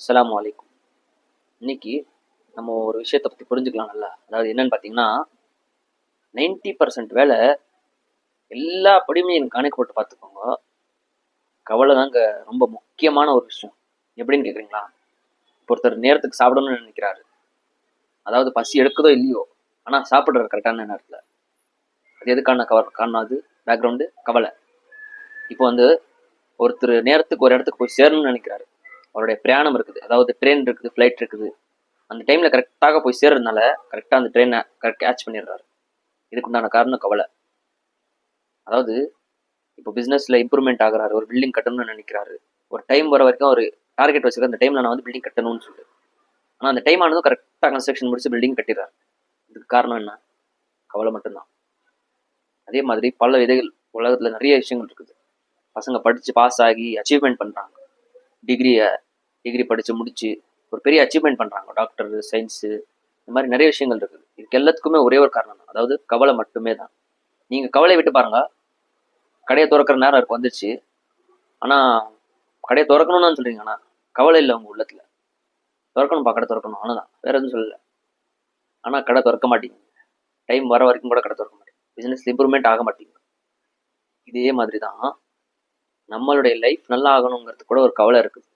அஸ்ஸலாமு அலைக்கும். இன்னைக்கு நம்ம ஒரு விஷயத்தை பற்றி புரிஞ்சுக்கலாம் நல்லா. அதாவது என்னன்னு பார்த்தீங்கன்னா, 90% வேலை எல்லா படியுமே எனக்கு கணக்கு போட்டு பார்த்துக்கோங்க. கவலை தாங்க ரொம்ப முக்கியமான ஒரு விஷயம். எப்படின்னு கேட்குறீங்களா? இப்போ ஒருத்தர் நேரத்துக்கு சாப்பிடணும்னு நினைக்கிறாரு. அதாவது பசி எடுக்குதோ இல்லையோ, ஆனால் சாப்பிட்றாரு கரெக்டான நேரத்தில். அது எதுக்கான காரணம்? அது பேக்ரவுண்டு கவலை. இப்போ வந்து ஒருத்தர் நேரத்துக்கு ஒரு இடத்துக்கு போய் சேரணும்னு நினைக்கிறாரு. அவருடைய பிரயாணம் இருக்குது, அதாவது ட்ரெயின் இருக்குது, ஃப்ளைட் இருக்குது. அந்த டைமில் கரெக்டாக போய் சேர்றதுனால கரெக்டாக அந்த ட்ரெயினை கேட்ச் பண்ணிடுறாரு. இதுக்குண்டான காரணம் கவலை. அதாவது இப்போ பிஸ்னஸில் இம்ப்ரூவ்மெண்ட் ஆகுறாரு, ஒரு பில்டிங் கட்டணும்னு நினைக்கிறாரு. ஒரு டைம் வர வரைக்கும் ஒரு டார்கெட் வச்சுருக்க, அந்த டைமில் நான் வந்து பில்டிங் கட்டணும்னு சொல்லிட்டு. ஆனால் அந்த டைம் ஆனதும் கரெக்டாக கன்ஸ்ட்ரக்ஷன் முடிச்சு பில்டிங் கட்டிடுறாரு. இதுக்கு காரணம் என்ன? கவலை மட்டும்தான். அதே மாதிரி பல விதைகள் உலகத்தில் நிறைய விஷயங்கள் இருக்குது. பசங்க படித்து பாஸ் ஆகி அச்சீவ்மெண்ட் பண்ணுறாங்க. டிகிரி படித்து முடிச்சு ஒரு பெரிய அச்சீவ்மெண்ட் பண்ணுறாங்க. டாக்டர், சயின்ஸு, இந்த மாதிரி நிறைய விஷயங்கள் இருக்குது. இதுக்கு எல்லாத்துக்குமே ஒரே ஒரு காரணம் தான், அதாவது கவலை மட்டுமே தான். நீங்கள் கவலையை விட்டு பாருங்க, கடையை திறக்கிற நேரம் இருக்கு வந்துச்சு. ஆனால் கடையை திறக்கணும்னு தான் சொல்கிறீங்க, ஆனால் கவலை இல்லை உங்கள் உள்ளத்தில். திறக்கணும்ப்பா, கடை திறக்கணும், அவ்வளோதான், வேற எதுவும் சொல்லலை. ஆனால் கடை திறக்க மாட்டீங்க. டைம் வர வரைக்கும் கூட கடை திறக்க மாட்டீங்க. பிஸ்னஸ் இம்ப்ரூவ்மெண்ட் ஆக மாட்டீங்க. இதே மாதிரி தான் நம்மளுடைய லைஃப் நல்லா ஆகணுங்கிறது கூட ஒரு கவலை இருக்குது.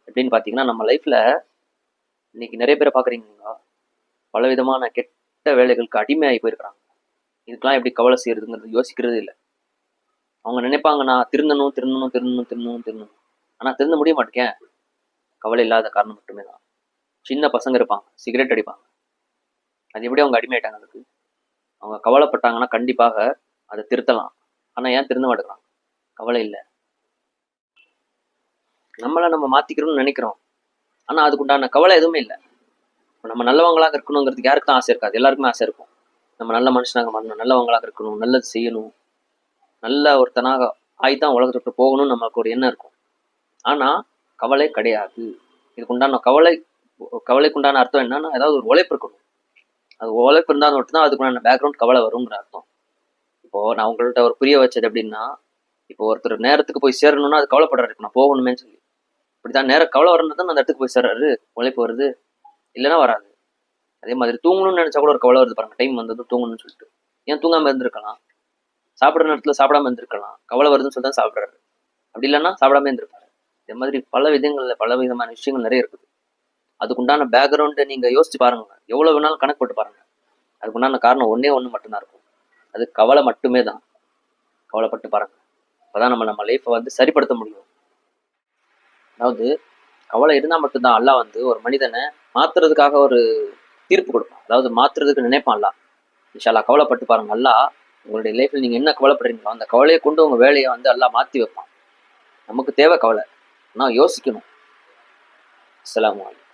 எப்படின்னு பார்த்தீங்கன்னா, நம்ம லைஃப்பில் இன்னைக்கு நிறைய பேரை பார்க்குறீங்களா, பல விதமான கெட்ட வேலைகளுக்கு அடிமையாகி போயிருக்கிறாங்க. இதுக்கெல்லாம் எப்படி கவலை செய்யறதுங்கிறது யோசிக்கிறதே இல்லை. அவங்க நினைப்பாங்க, நான் திருந்தணும் திருந்தணும் திருந்தணும் திருந்தணும் திருந்தணும், ஆனால் திருந்த முடிய மாட்டேன். கவலை இல்லாத காரணம் மட்டுமே தான். சின்ன பசங்க இருப்பாங்க, சிகரெட் அடிப்பாங்க. அது எப்படி அவங்க அடிமையாயிட்டாங்க? அதுக்கு அவங்க கவலைப்பட்டாங்கன்னா கண்டிப்பாக அதை திருத்தலாம். ஆனால் ஏன் திருந்த மாட்டேங்கிறாங்க? கவலை இல்லை. நம்மளை நம்ம மாற்றிக்கிறோம்னு நினைக்கிறோம், ஆனால் அதுக்குண்டான கவலை எதுவுமே இல்லை. நம்ம நல்லவங்களாக இருக்கணுங்கிறதுக்கு யாருக்கு தான் ஆசை இருக்காது? எல்லாருக்குமே ஆசை இருக்கும். நம்ம நல்ல மனுஷனாக மாறணும், நல்லவங்களாக இருக்கணும், நல்லது செய்யணும், நல்ல ஒருத்தனாக ஆய்தான் உலகத்தை விட்டு போகணும்னு நமக்கு ஒரு எண்ணம் இருக்கும். ஆனால் கவலை கிடையாது. இதுக்குண்டான கவலைக்குண்டான அர்த்தம் என்னன்னா, ஏதாவது ஒரு உழைப்பு இருக்கணும். அது உழைப்பு இருந்தால் மட்டும்தான் அதுக்குண்டான பேக்ரவுண்ட் கவலை வருங்கிற அர்த்தம். இப்போது நான் உங்கள்கிட்ட ஒரு புரிய வச்சது எப்படின்னா, இப்போ ஒருத்தர் நேரத்துக்கு போய் சேரணும்னா அது கவலைப்படுறாரு, நான் போகணுமே சொல்லி. இப்படிதான் நேரம் கவலை வரணும் தான் அந்த இடத்துக்கு போய் சேர்றாரு, உழைப்பு வருது, இல்லைன்னா வராது. அதே மாதிரி தூங்கணும்னு நினைச்சா கூட ஒரு கவலை வருது பாருங்க, டைம் வந்தது தூங்கணும்னு சொல்லிட்டு. ஏன் தூங்காமல் இருந்திருக்கலாம்? சாப்பிட்ற நேரத்தில் சாப்பிடாம இருந்திருக்கலாம். கவலை வருதுன்னு சொல்லி தான் சாப்பிட்றாரு. அப்படி இல்லைன்னா சாப்பிடாம இருந்திருப்பாரு. இதே மாதிரி பல விதங்களில் பல விதமான விஷயங்கள் நிறைய இருக்குது. அதுக்குண்டான பேக்ரவுண்டை நீங்கள் யோசிச்சு பாருங்க, எவ்வளோ வேணாலும் கணக்கு போட்டு பாருங்க. அதுக்குண்டான காரணம் ஒன்றே ஒன்று மட்டும்தான் இருக்கும், அது கவலை மட்டுமே தான். கவலைப்பட்டு பாருங்க, அப்போதான் நம்ம லைஃப்பை வந்து சரிப்படுத்த முடியும். அதாவது கவலை இருந்தால் மட்டும்தான் அல்லாஹ் வந்து ஒரு மனிதனை மாத்துறதுக்காக ஒரு தீர்ப்பு கொடுப்பான். அதாவது மாத்துறதுக்கு நினைப்பான் அல்லாஹ். இன்ஷா அல்லாஹ் கவலைப்பட்டு பாருங்க, அல்லாஹ் உங்களுடைய லைஃப்பில் நீங்கள் என்ன கவலைப்படுறீங்களோ அந்த கவலையை கொண்டு உங்கள் வேலையை வந்து அல்லாஹ் மாற்றி வைப்பான். நமக்கு தேவை கவலை, ஆனால் யோசிக்கணும். அஸ்ஸலாமு அலைக்கும்.